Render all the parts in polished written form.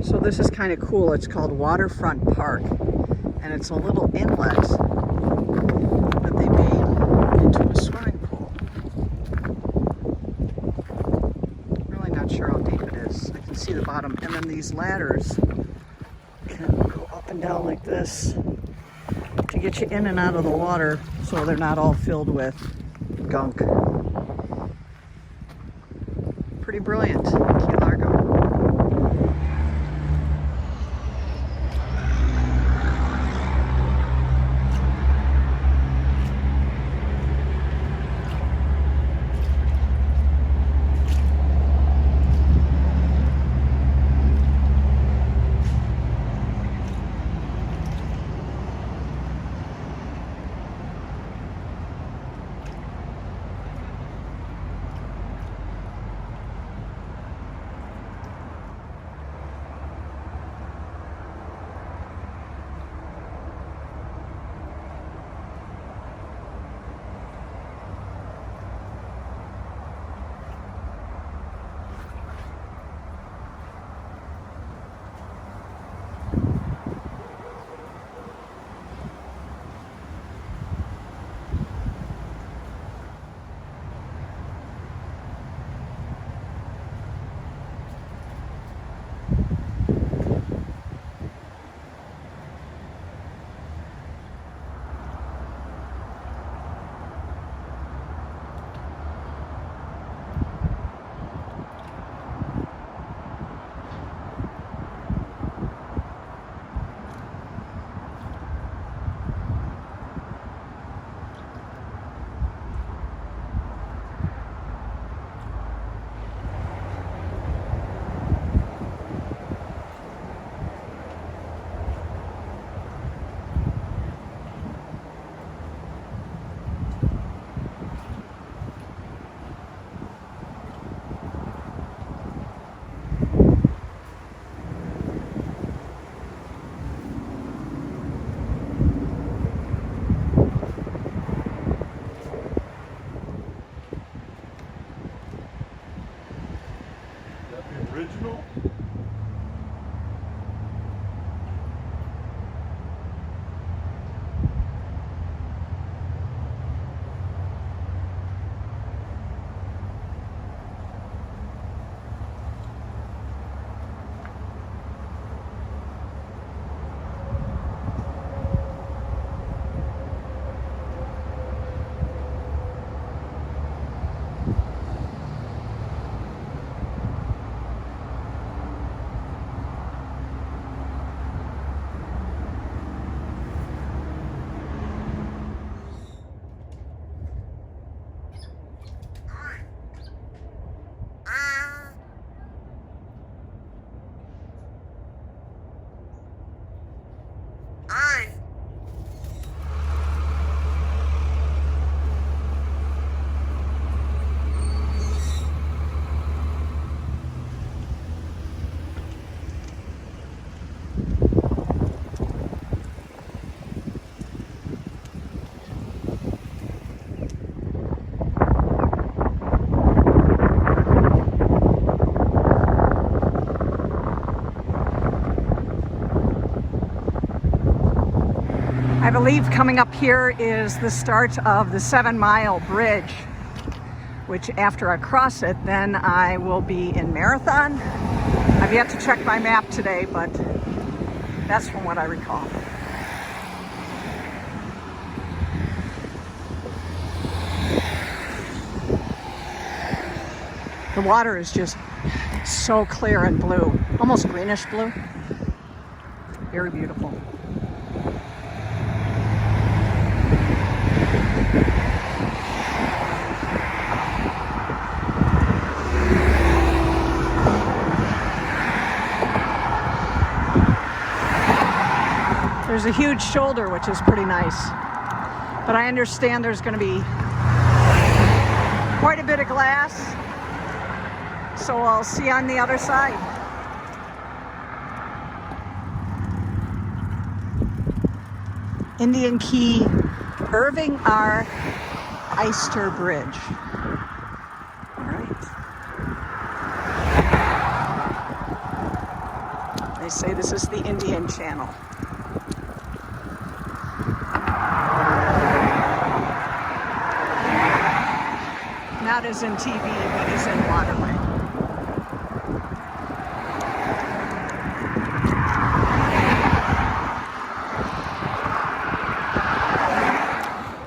So this is kind of cool. It's called Waterfront Park, and it's a little inlet that they made into a swimming pool. Really not sure how deep it is. I can see the bottom, and then these ladders can go up and down like this to get you in and out of the water so they're not all filled with gunk. Pretty brilliant, Key Largo. Original? I believe coming up here is the start of the 7-mile bridge, which after I cross it, then I will be in Marathon. I've yet to check my map today, but that's from what I recall. The water is just so clear and blue, almost greenish blue. Very beautiful. There's a huge shoulder, which is pretty nice. But I understand there's going to be quite a bit of glass, so I'll see you on the other side. Indian Key, Irving R. Eyster Bridge. All right. They say this is the Indian Channel. Not as in TV, but as in waterway.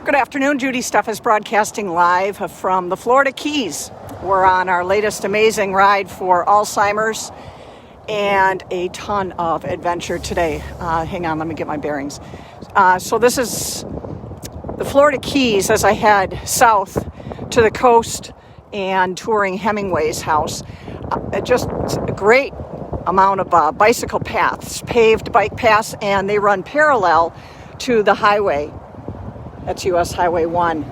Good afternoon, Judy Stuff is broadcasting live from the Florida Keys. We're on our latest amazing ride for Alzheimer's and a ton of adventure today. Hang on, let me get my bearings. So this is the Florida Keys as I head south to the coast and touring Hemingway's house. Just a great amount of bicycle paths, paved bike paths, and they run parallel to the highway. That's US Highway 1.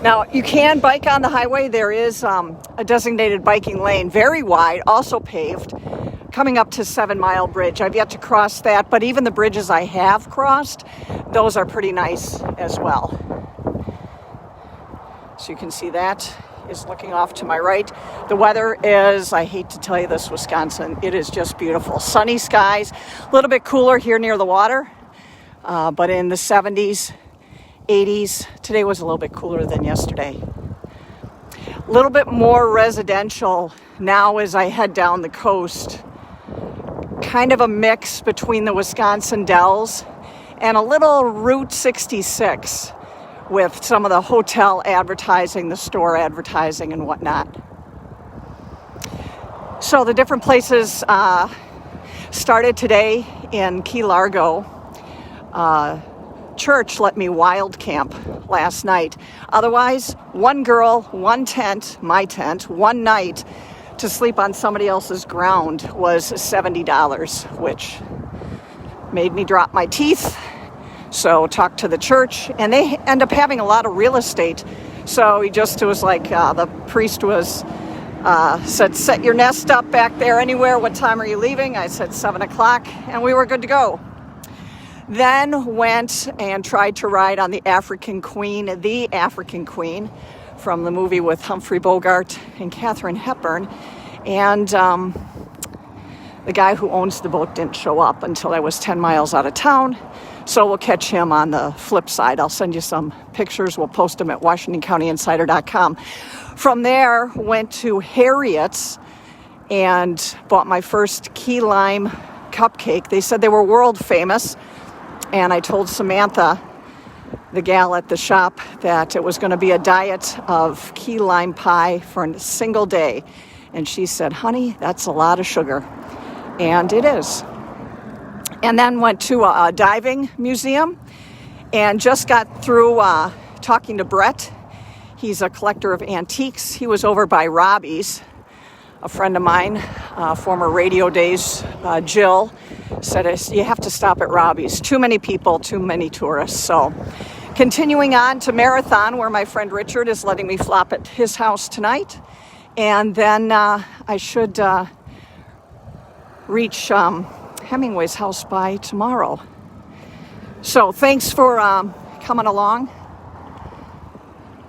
Now, you can bike on the highway. There is a designated biking lane, very wide, also paved, coming up to 7 Mile Bridge. I've yet to cross that, but even the bridges I have crossed, those are pretty nice as well. So you can see that is looking off to my right. The weather is, I hate to tell you this, Wisconsin, it is just beautiful. Sunny skies, a little bit cooler here near the water, but in the 70s, 80s. Today was a little bit cooler than yesterday. A little bit more residential now as I head down the coast. Kind of a mix between the Wisconsin Dells and a little Route 66 with some of the hotel advertising, the store advertising and whatnot. So the different places started today in Key Largo. Church let me wild camp last night. Otherwise, one girl, one tent, my tent, one night to sleep on somebody else's ground was $70, which made me drop my teeth. So talked to the church, and they end up having a lot of real estate. So he just was like, the priest was said, set your nest up back there anywhere. What time are you leaving? I said 7 o'clock, and we were good to go. Then went and tried to ride on the African Queen from the movie with Humphrey Bogart and Katharine Hepburn. And the guy who owns the boat didn't show up until I was 10 miles out of town. So we'll catch him on the flip side. I'll send you some pictures. We'll post them at WashingtonCountyInsider.com. From there, went to Harriet's and bought my first key lime cupcake. They said they were world famous. And I told Samantha, the gal at the shop, that it was going to be a diet of key lime pie for a single day. And she said, honey, that's a lot of sugar. And it is. And then went to a diving museum and just got through talking to Brett. He's a collector of antiques. He was over by Robbie's. A friend of mine, former Radio Days, Jill, said, you have to stop at Robbie's. Too many people, too many tourists. So continuing on to Marathon, where my friend Richard is letting me flop at his house tonight. And then I should reach Hemingway's house by tomorrow. So thanks for coming along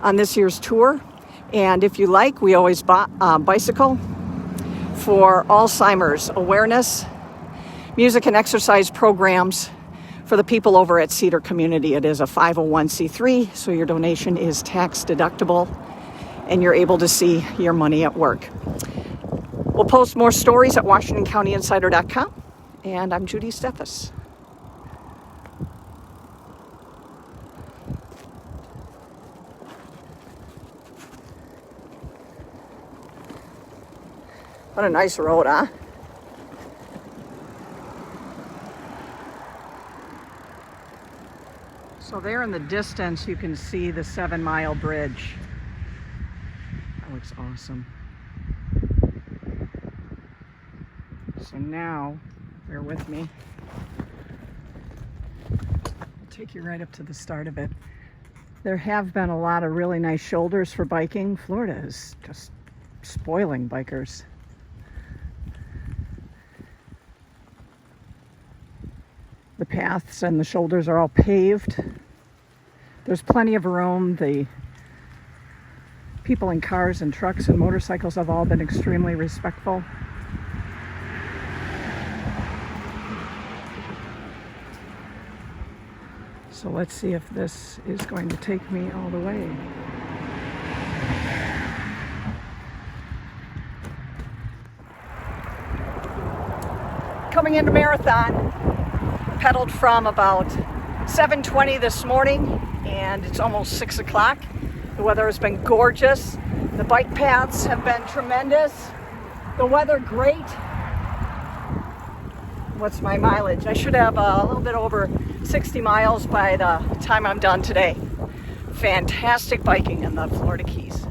on this year's tour. And if you like, we always bicycle for Alzheimer's awareness, music and exercise programs for the people over at Cedar Community. It is a 501c3, so your donation is tax deductible and you're able to see your money at work. We'll post more stories at WashingtonCountyInsider.com, and I'm Judy Steffes. What a nice road, huh? So there in the distance, you can see the 7 Mile Bridge. That looks awesome. So now, bear with me. I'll take you right up to the start of it. There have been a lot of really nice shoulders for biking. Florida is just spoiling bikers. The paths and the shoulders are all paved. There's plenty of room. The people in cars and trucks and motorcycles have all been extremely respectful. So let's see if this is going to take me all the way. Coming into Marathon, pedaled from about 7:20 this morning, and it's almost 6 o'clock. The weather has been gorgeous. The bike paths have been tremendous. The weather great. What's my mileage? I should have a little bit over 60 miles by the time I'm done today. Fantastic biking in the Florida Keys.